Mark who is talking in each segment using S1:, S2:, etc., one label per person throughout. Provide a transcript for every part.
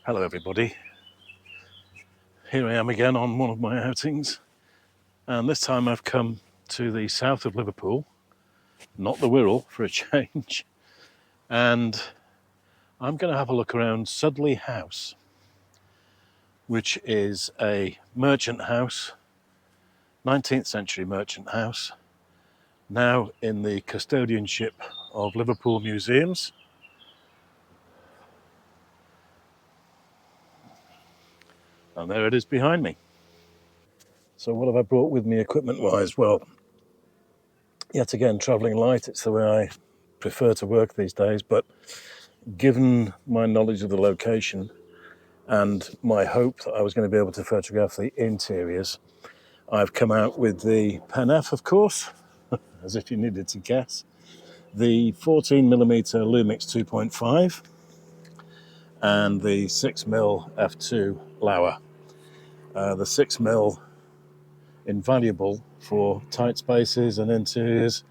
S1: Hello everybody, here I am again on one of my outings, and this time I've come to the south of Liverpool, not the Wirral for a change, and I'm going to have a look around Sudley House, which is a merchant house, 19th century merchant house, now in the custodianship of Liverpool Museums. And there it is behind me. So what have I brought with me equipment-wise? Well, yet again, travelling light. It's the way I prefer to work these days, but given my knowledge of the location and my hope that I was going to be able to photograph the interiors, I've come out with the Pen F, of course, as if you needed to guess, the 14mm Lumix 2.5 and the 6mm f2 Lauer. The 6mm invaluable for tight spaces and interiors,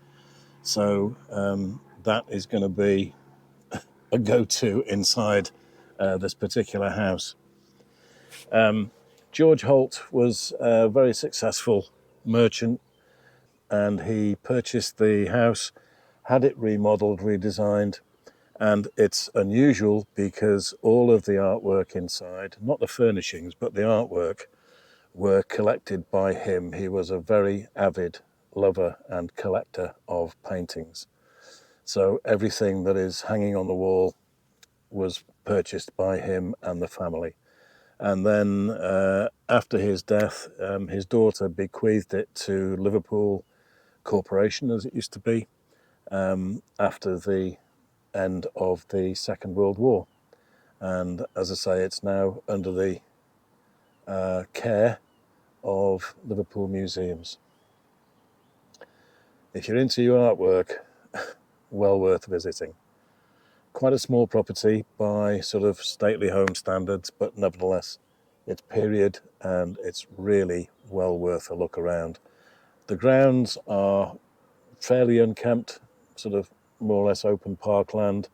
S1: so that is going to be a go-to inside this particular house. George Holt was a very successful merchant, and he purchased the house, had it remodeled, redesigned, and it's unusual because all of the artwork inside, not the furnishings, but the artwork, were collected by him. He was a very avid lover and collector of paintings. So everything that is hanging on the wall was purchased by him and the family. And then after his death, his daughter bequeathed it to Liverpool Corporation, as it used to be, after the end of the Second World War. And as I say, it's now under the care of Liverpool Museums. If you're into your artwork, well worth visiting. Quite a small property by sort of stately home standards, but nevertheless, it's period and it's really well worth a look around. The grounds are fairly unkempt, sort of more or less open parkland,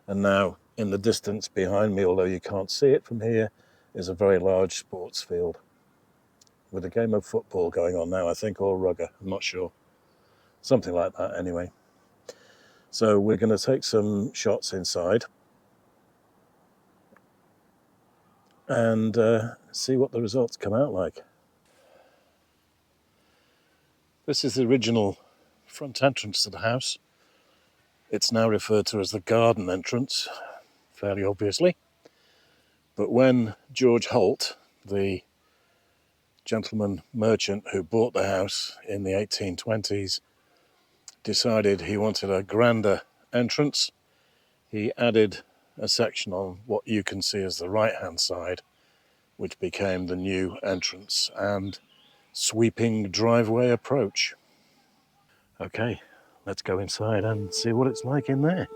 S1: and now in the distance behind me, although you can't see it from here, is a very large sports field with a game of football going on now, I think, or rugger, I'm not sure. Something like that anyway. So we're going to take some shots inside and see what the results come out like. This is the original front entrance to the house. It's now referred to as the garden entrance, fairly obviously. But when George Holt, the gentleman merchant who bought the house in the 1820s, decided he wanted a grander entrance, he added a section on what you can see as the right-hand side, which became the new entrance and sweeping driveway approach. Okay, let's go inside and see what it's like in there.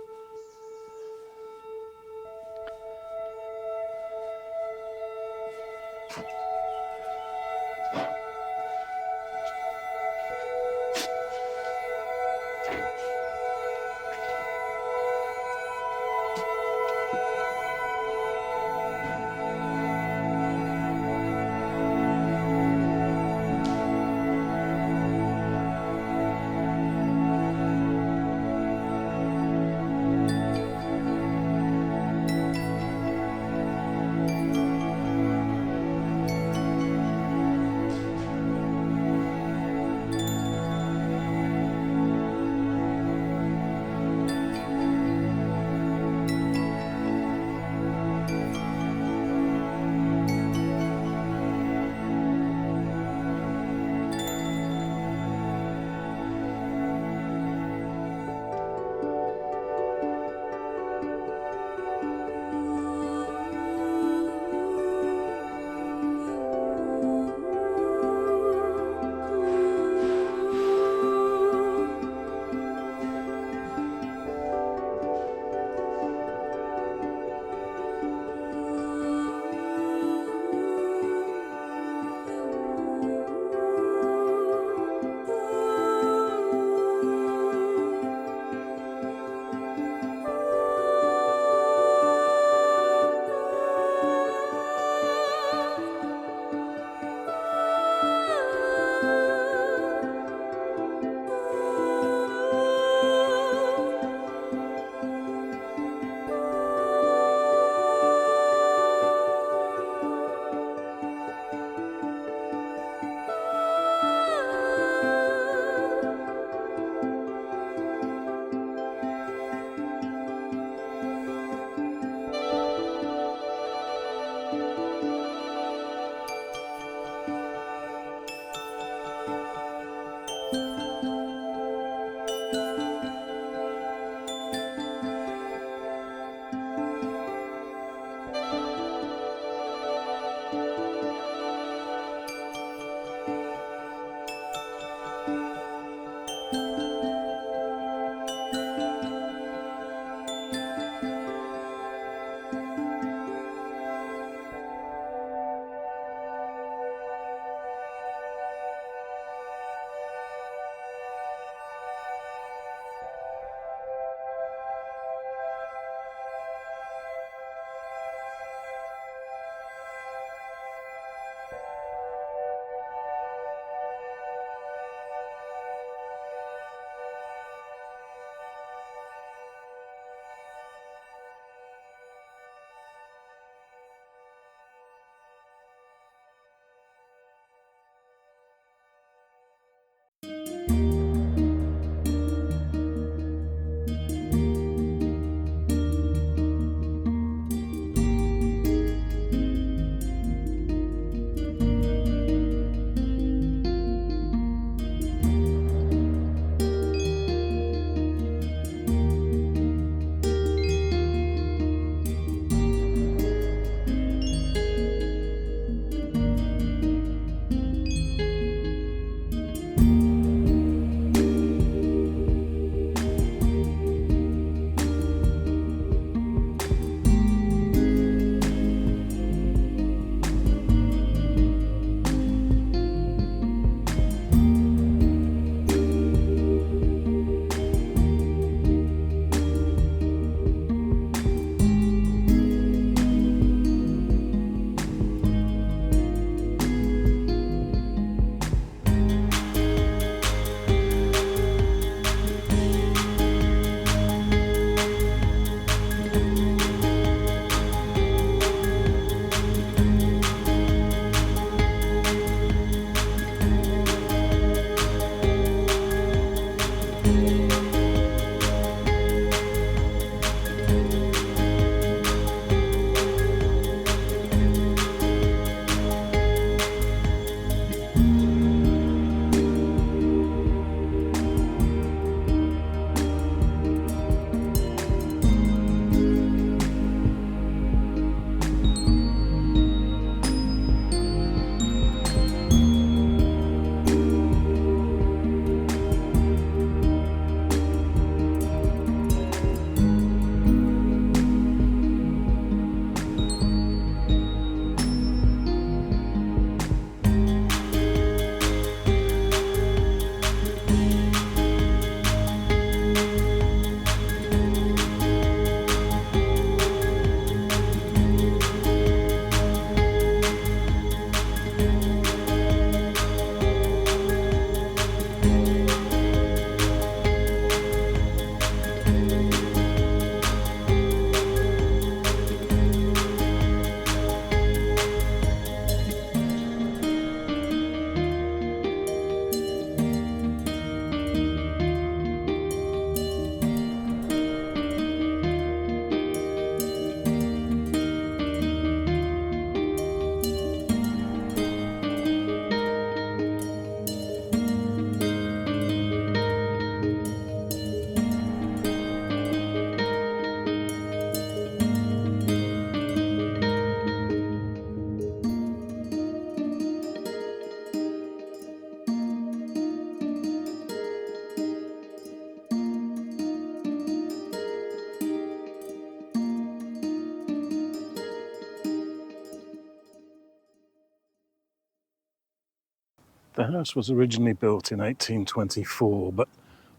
S1: The house was originally built in 1824, but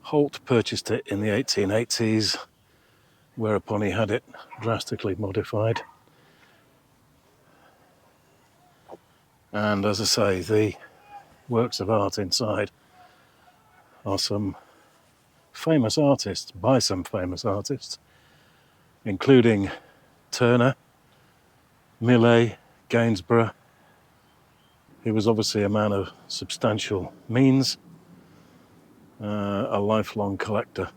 S1: Holt purchased it in the 1880s, whereupon he had it drastically modified. And as I say, the works of art inside are some famous artists, by some famous artists, including Turner, Millet, Gainsborough. He was obviously a man of substantial means, a lifelong collector.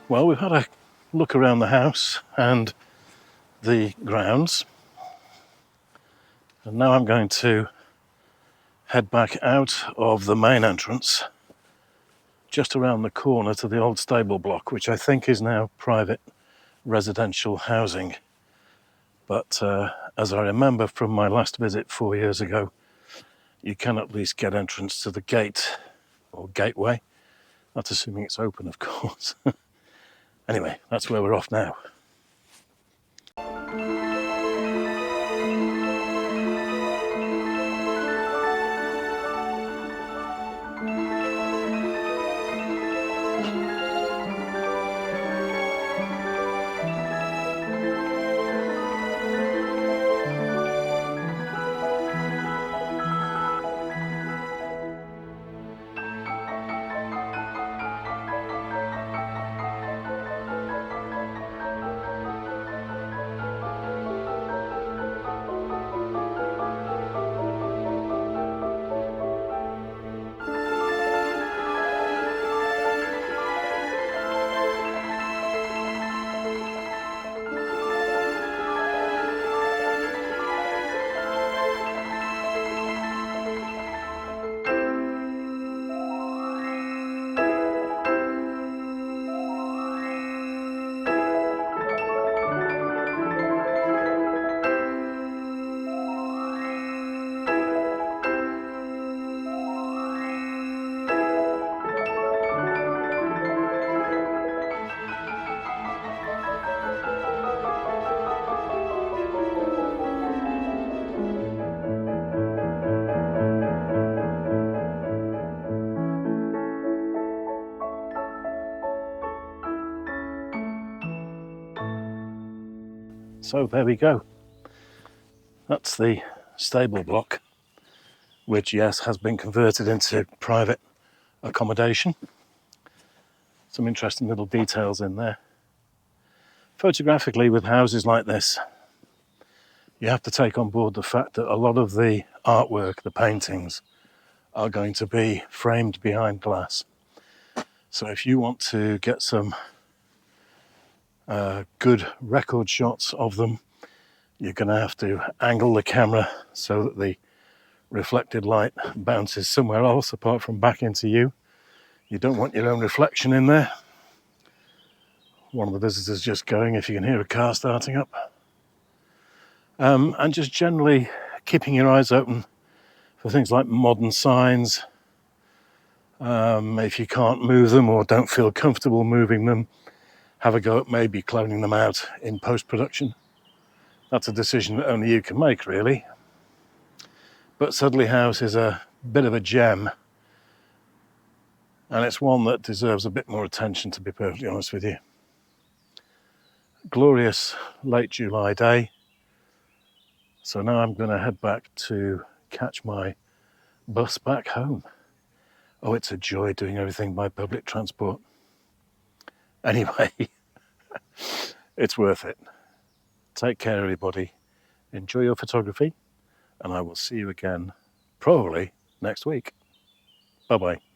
S1: Well, we've had a look around the house and the grounds, and now I'm going to head back out of the main entrance, just around the corner to the old stable block, which I think is now private residential housing. But as I remember from my last visit 4 years ago, you can at least get entrance to the gate, or gateway. That's assuming it's open, of course. Anyway, that's where we're off now. So there we go. That's the stable block, which, yes, has been converted into private accommodation. Some interesting little details in there. Photographically, with houses like this, you have to take on board the fact that a lot of the artwork, the paintings, are going to be framed behind glass. So if you want to get some good record shots of them, you're going to have to angle the camera so that the reflected light bounces somewhere else apart from back into you. You don't want your own reflection in there. One of the visitors just going, if you can hear a car starting up. And just generally keeping your eyes open for things like modern signs. If you can't move them or don't feel comfortable moving them, have a go at maybe cloning them out in post-production. That's a decision that only you can make, really. But Sudley House is a bit of a gem, and it's one that deserves a bit more attention, to be perfectly honest with you. Glorious late July day. So now I'm going to head back to catch my bus back home. Oh, it's a joy doing everything by public transport. Anyway, it's worth it. Take care, everybody. Enjoy your photography, and I will see you again probably next week. Bye-bye.